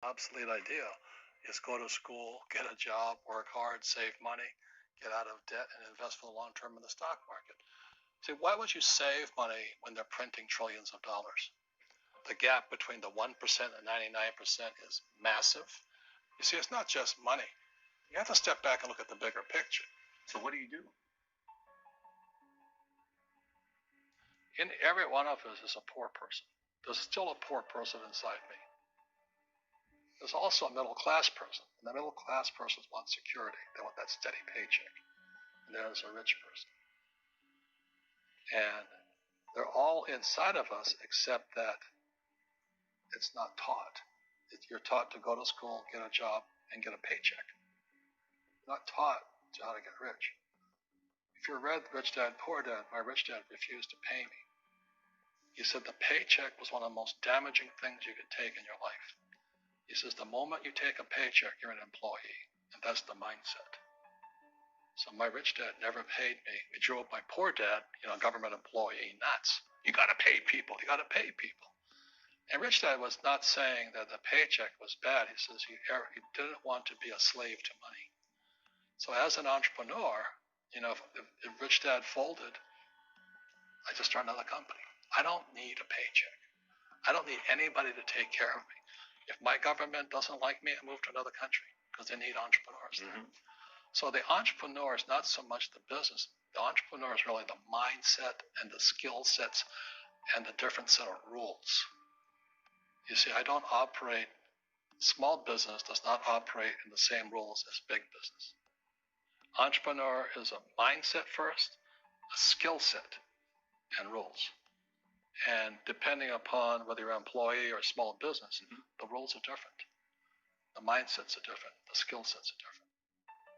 obsolete idea, is go to school, get a job, work hard, save money, get out of debt, and invest for the long term in the stock market. See, why would you save money when they're printing trillions of dollars? The gap between the 1% and 99% is massive. You see, it's not just money. You have to step back and look at the bigger picture. So what do you do? In every one of us is a poor person. There's still a poor person inside me. There's also a middle class person. And the middle class persons want security. They want that steady paycheck. And there's a rich person. And they're all inside of us except that it's not taught. You're taught to go to school, get a job, and get a paycheck. You're not taught how to get rich. If you read Rich Dad, Poor Dad, my rich dad refused to pay me. He said the paycheck was one of the most damaging things you could take in your life. He says the moment you take a paycheck, you're an employee, and that's the mindset. So my rich dad never paid me. He drove my poor dad, government employee, nuts. You got to pay people. You got to pay people. And rich dad was not saying that the paycheck was bad. He says he didn't want to be a slave to money. So as an entrepreneur, if rich dad folded, I just started another company. I don't need a paycheck. I don't need anybody to take care of me. If my government doesn't like me, I move to another country because they need entrepreneurs there. So the entrepreneur is not so much the business. The entrepreneur is really the mindset and the skill sets and the different set of rules. You see, I don't operate, small business does not operate in the same rules as big business. Entrepreneur is a mindset first, a skill set, and rules. And depending upon whether you're an employee or a small business, the rules are different. The mindsets are different. The skill sets are different.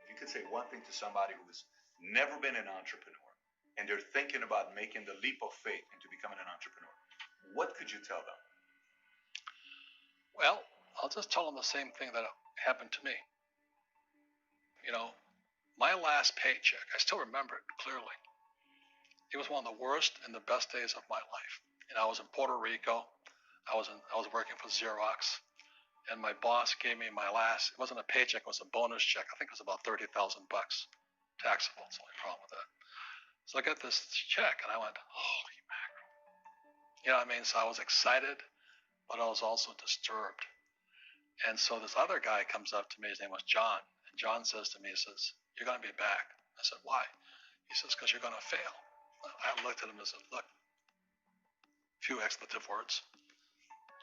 If you could say one thing to somebody who's never been an entrepreneur and they're thinking about making the leap of faith into becoming an entrepreneur, what could you tell them? Well, I'll just tell them the same thing that happened to me. My last paycheck, I still remember it clearly. It was one of the worst and the best days of my life. I was in Puerto Rico. I was working for Xerox, and my boss gave me my last. It wasn't a paycheck; it was a bonus check. I think it was about $30,000, taxable. It's the only problem with that. So I got this check, and I went, "Holy mackerel!" You know what I mean? So I was excited, but I was also disturbed. And so this other guy comes up to me. His name was John, and John says to me, he says, "You're going to be back." I said, "Why?" He says, "Because you're going to fail." I looked at him and said, "Look." Few expletive words,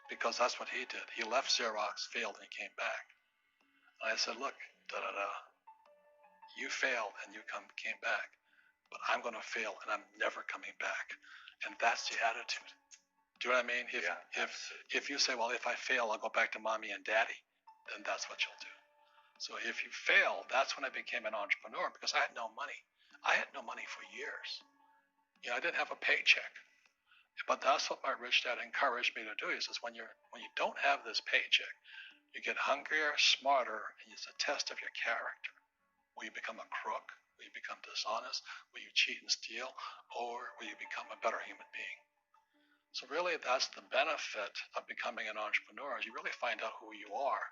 because that's what he did. He left Xerox, failed, and he came back. And I said, "Look, you failed and you came back, but I'm going to fail and I'm never coming back." And that's the attitude. Do you know what I mean? If you say, "Well, if I fail, I'll go back to mommy and daddy," then that's what you'll do. So if you fail, that's when I became an entrepreneur, because I had no money. I had no money for years. I didn't have a paycheck. But that's what my rich dad encouraged me to do. He says, when you don't have this paycheck, you get hungrier, smarter, and it's a test of your character. Will you become a crook? Will you become dishonest? Will you cheat and steal? Or will you become a better human being? So really, that's the benefit of becoming an entrepreneur, is you really find out who you are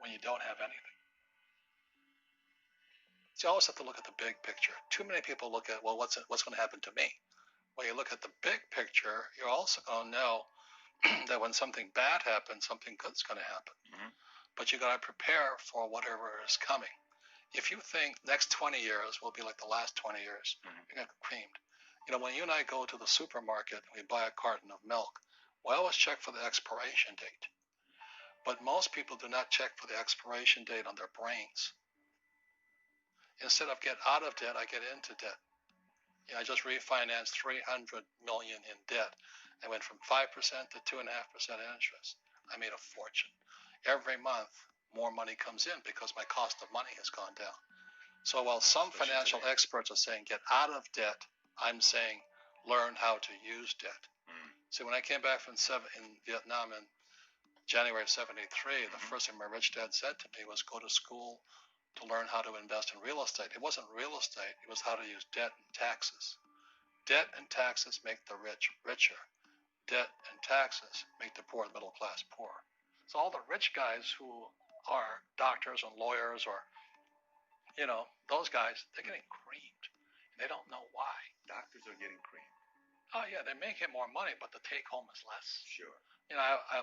when you don't have anything. So you always have to look at the big picture. Too many people look at, well, what's going to happen to me? When you look at the big picture, you're also going to know that when something bad happens, something good's going to happen. But you got to prepare for whatever is coming. If you think next 20 years will be like the last 20 years, you're going to get creamed. When you and I go to the supermarket and we buy a carton of milk, we always check for the expiration date. But most people do not check for the expiration date on their brains. Instead of get out of debt, I get into debt. I just refinanced $300 million in debt. I went from 5% to 2.5% interest. I made a fortune. Every month, more money comes in because my cost of money has gone down. So while some financial experts are saying get out of debt, I'm saying learn how to use debt. See, when I came back from in Vietnam in January of '73, the first thing my rich dad said to me was go to school to learn how to invest in real estate. It wasn't real estate. It was how to use debt and taxes. Debt and taxes make the rich richer. Debt and taxes make the poor, middle class, poor. So all the rich guys who are doctors and lawyers or, those guys, they're getting creamed. And they don't know why. Doctors are getting creamed. Oh, yeah, they may get more money, but the take home is less. Sure.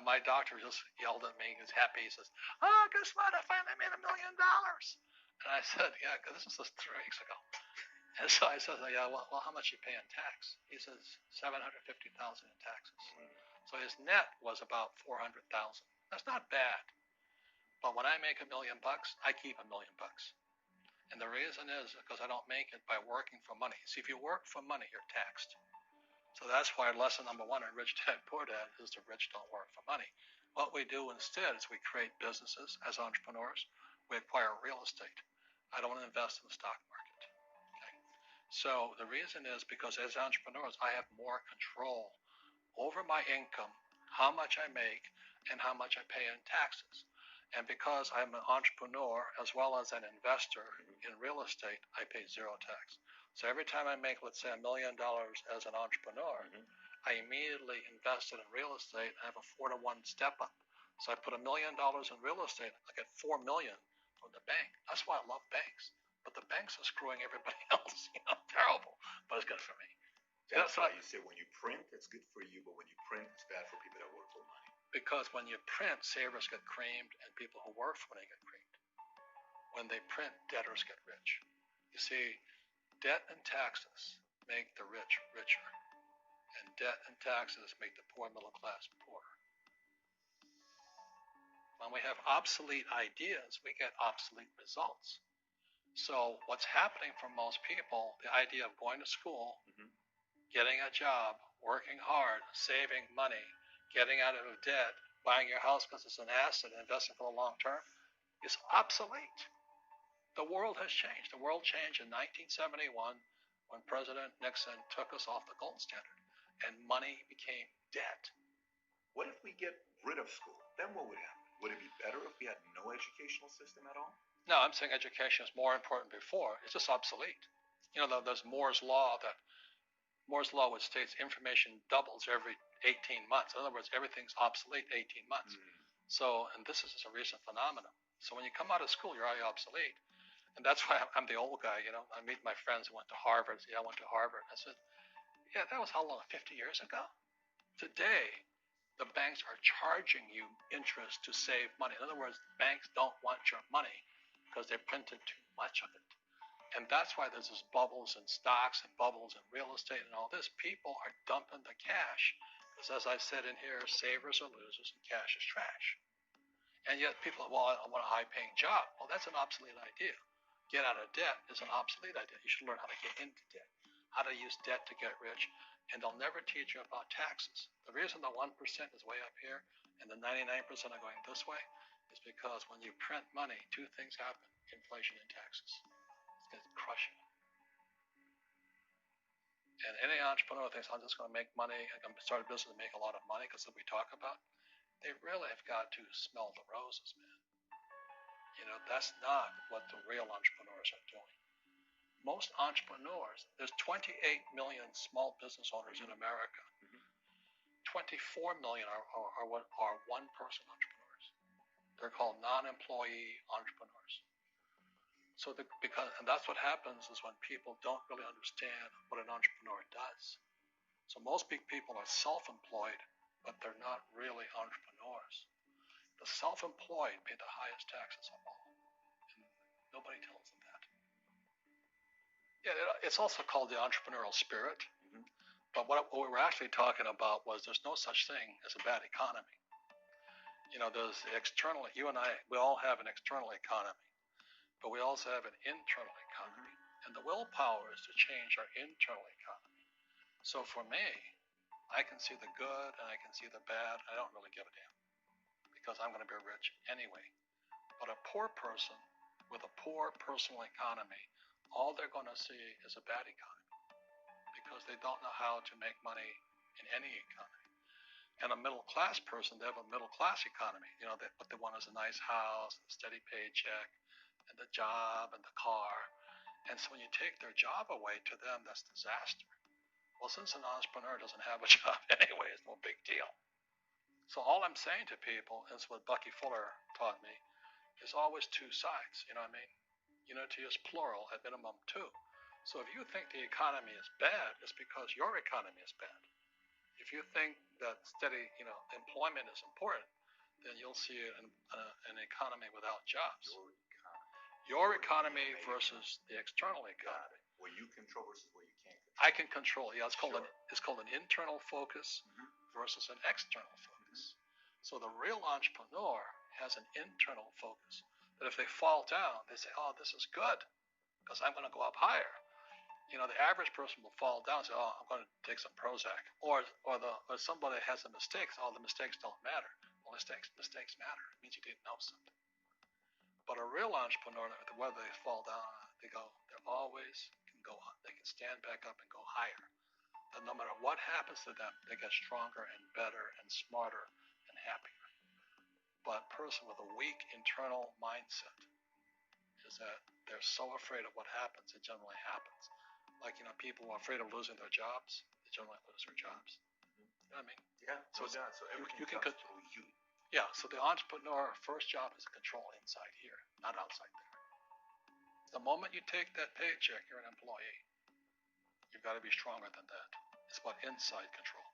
My doctor just yelled at me. He was happy. He says, guess what? I finally made $1 million. And I said, yeah, this was just 3 weeks ago. And so I said, yeah, well, how much you pay in tax? He says, $750,000 in taxes. So his net was about $400,000. That's not bad. But when I make $1 million, I keep $1 million. And the reason is because I don't make it by working for money. See, if you work for money, you're taxed. So that's why lesson number 1 in Rich Dad Poor Dad is the rich don't work for money. What we do instead is we create businesses as entrepreneurs. We acquire real estate. I don't invest in the stock market. Okay? So the reason is because as entrepreneurs, I have more control over my income, how much I make, and how much I pay in taxes. And because I'm an entrepreneur as well as an investor in real estate, I pay 0 tax. So every time I make, let's say, $1 million as an entrepreneur, I immediately invested in real estate. I have a 4-to-1 step up. So I put $1 million in real estate. I get $4 million from the bank. That's why I love banks. But the banks are screwing everybody else. Terrible. But it's good for me. That's why you say when you print, it's good for you, but when you print, it's bad for people that work for money. Because when you print, savers get creamed, and people who work for money get creamed. When they print, debtors get rich. You see, debt and taxes make the rich richer, and debt and taxes make the poor middle class poorer. When we have obsolete ideas, we get obsolete results. So what's happening for most people, the idea of going to school, getting a job, working hard, saving money, getting out of debt, buying your house because it's an asset, investing for the long term, is obsolete. The world has changed. The world changed in 1971 when President Nixon took us off the gold standard and money became debt. What if we get rid of school? Then what would happen? Would it be better if we had no educational system at all? No, I'm saying education is more important before. It's just obsolete. There's Moore's Law which states information doubles every 18 months. In other words, everything's obsolete 18 months. So, and this is just a recent phenomenon. So when you come out of school, you're already obsolete. And that's why I'm the old guy, I meet my friends who went to Harvard. I went to Harvard. I said, yeah, that was how long, 50 years ago? Today, the banks are charging you interest to save money. In other words, banks don't want your money because they printed too much of it. And that's why there's this bubbles in stocks and bubbles in real estate and all this. People are dumping the cash because, as I said in here, savers are losers and cash is trash. And yet people, I want a high-paying job. Well, that's an obsolete idea. Get out of debt is an obsolete idea. You should learn how to get into debt, how to use debt to get rich, and they'll never teach you about taxes. The reason the 1% is way up here and the 99% are going this way is because when you print money, 2 things happen: inflation and taxes. It's going to crush you. And any entrepreneur thinks, I'm just going to make money, I'm going to start a business and make a lot of money because we talk about, they really have got to smell the roses, man. That's not what the real entrepreneurs are doing. Most entrepreneurs, there's 28 million small business owners in America. 24 million are one-person entrepreneurs. They're called non-employee entrepreneurs. So and that's what happens is when people don't really understand what an entrepreneur does. So most big people are self-employed, but they're not really entrepreneurs. The self-employed pay the highest taxes of all. And nobody tells them that. Yeah, it's also called the entrepreneurial spirit. But what we were actually talking about was there's no such thing as a bad economy. There's external, you and I, we all have an external economy, but we also have an internal economy. And the willpower is to change our internal economy. So for me, I can see the good and I can see the bad. I don't really give a damn because I'm going to be rich anyway. But a poor person with a poor personal economy, all they're going to see is a bad economy because they don't know how to make money in any economy. And a middle-class person, they have a middle-class economy. What they want is a nice house, a steady paycheck, and the job, and the car. And so when you take their job away, to them, that's disaster. Well, since an entrepreneur doesn't have a job anyway, it's no big deal. So all I'm saying to people is what Bucky Fuller taught me, is always two sides. You know what I mean? Unity is plural, at minimum two. So if you think the economy is bad, it's because your economy is bad. If you think that steady, employment is important, then you'll see an economy without jobs. Your economy versus the external economy. What you control versus what you can't control. I can control. Yeah, it's called an internal focus versus an external focus. So the real entrepreneur has an internal focus. That if they fall down, they say, "Oh, this is good, because I'm going to go up higher." The average person will fall down and say, "Oh, I'm going to take some Prozac," or somebody has a mistake. "Oh, the mistakes don't matter." Well, mistakes matter. It means you didn't know something. But a real entrepreneur, whether they fall down, they always can go on. They can stand back up and go higher. And no matter what happens to them, they get stronger and better and smarter and happier. But a person with a weak internal mindset is that they're so afraid of what happens, it generally happens. Like, people who are afraid of losing their jobs, they generally lose their jobs. You know what I mean? Yeah, so everything comes through you. Yeah, so the entrepreneur first job is to control inside here, not outside there. The moment you take that paycheck, you're an employee. You've got to be stronger than that. It's about inside control.